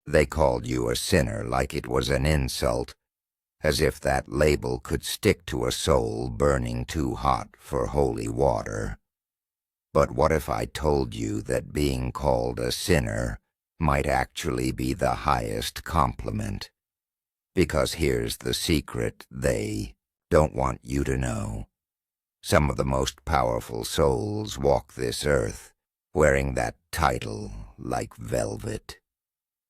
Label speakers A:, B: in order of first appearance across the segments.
A: They called you a sinner like it was an insult, as if that label could stick to a soul burning too hot for holy water. But what if I told you that being called a sinner might actually be the highest compliment? Because here's the secret they don't want you to know. Some of the most powerful souls walk this earth wearing that title like velvet.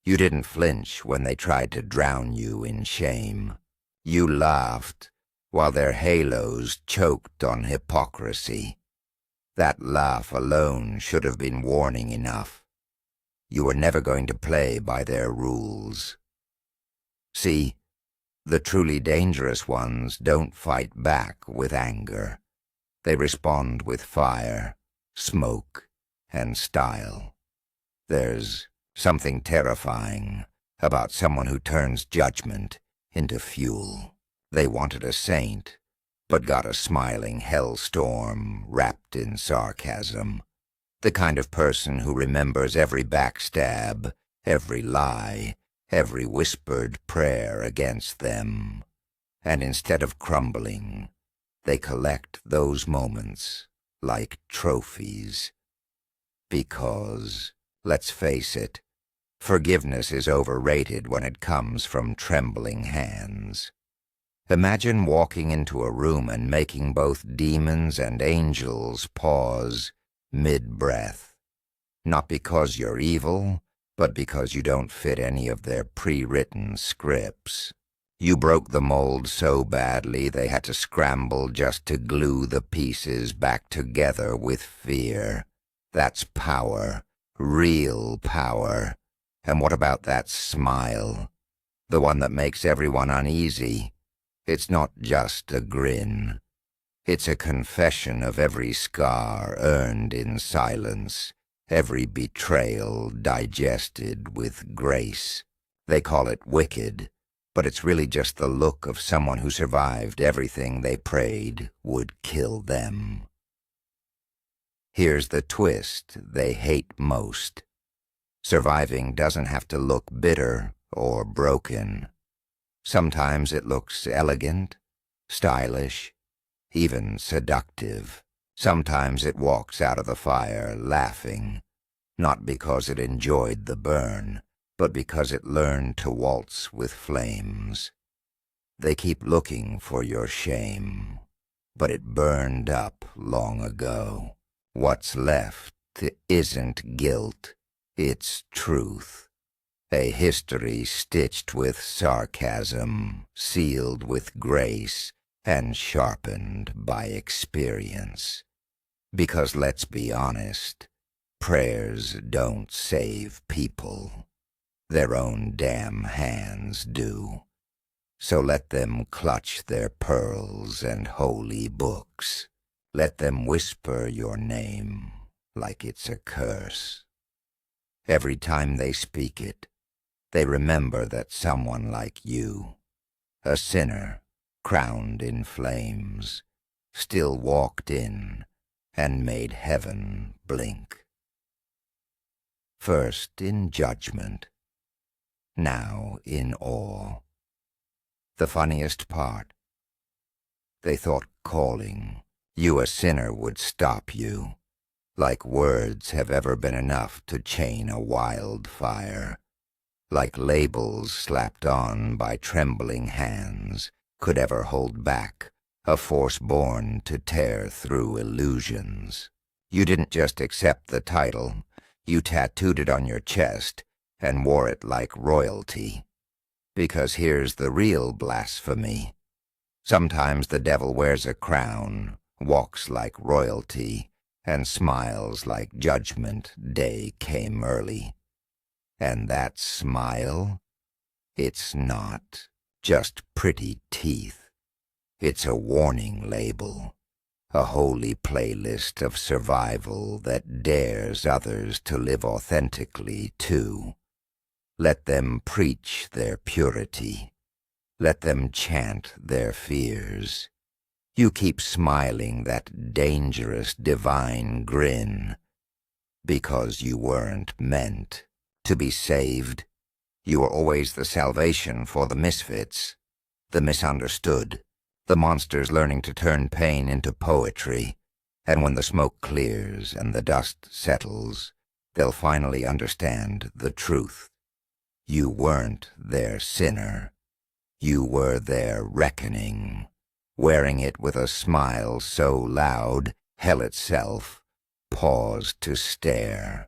A: You didn't flinch when they tried to drown you in shame. You laughed while their halos choked on hypocrisy. That laugh alone should have been warning enough. You were never going to play by their rules. See, the truly dangerous ones don't fight back with anger. They respond with fire, smoke, and style. There's something terrifying about someone who turns judgment into fuel. They wanted a saint, but got a smiling hellstorm wrapped in sarcasm. The kind of person who remembers every backstab, every lie, every whispered prayer against them. And instead of crumbling, they collect those moments like trophies. Because, let's face it, forgiveness is overrated when it comes from trembling hands. Imagine walking into a room and making both demons and angels pause mid-breath. Not because you're evil, but because you don't fit any of their pre-written scripts. You broke the mold so badly they had to scramble just to glue the pieces back together with fear. That's power, real power. And what about that smile? The one that makes everyone uneasy. It's not just a grin. It's a confession of every scar earned in silence, every betrayal digested with grace. They call it wicked, but it's really just the look of someone who survived everything they prayed would kill them. Here's the twist they hate most. Surviving doesn't have to look bitter or broken. Sometimes it looks elegant, stylish, even seductive. Sometimes it walks out of the fire laughing, not because it enjoyed the burn, but because it learned to waltz with flames. They keep looking for your shame, but it burned up long ago. What's left isn't guilt, it's truth. A history stitched with sarcasm, sealed with grace, and sharpened by experience. Because let's be honest, prayers don't save people. Their own damn hands do. So let them clutch their pearls and holy books. Let them whisper your name like it's a curse. Every time they speak it, they remember that someone like you, a sinner crowned in flames, still walked in and made heaven blink. First in judgment, now in awe. The funniest part, they thought calling you a sinner would stop you, like words have ever been enough to chain a wildfire, like labels slapped on by trembling hands could ever hold back a force born to tear through illusions. You didn't just accept the title, you tattooed it on your chest and wore it like royalty. Because here's the real blasphemy. Sometimes the devil wears a crown, walks like royalty, and smiles like Judgment Day came early. And that smile, it's not just pretty teeth. It's a warning label, a holy playlist of survival that dares others to live authentically too. Let them preach their purity. Let them chant their fears. You keep smiling that dangerous divine grin because you weren't meant to be saved. You were always the salvation for the misfits, the misunderstood, the monsters learning to turn pain into poetry. And when the smoke clears and the dust settles, they'll finally understand the truth. You weren't their sinner. You were their reckoning, wearing it with a smile so loud hell itself paused to stare.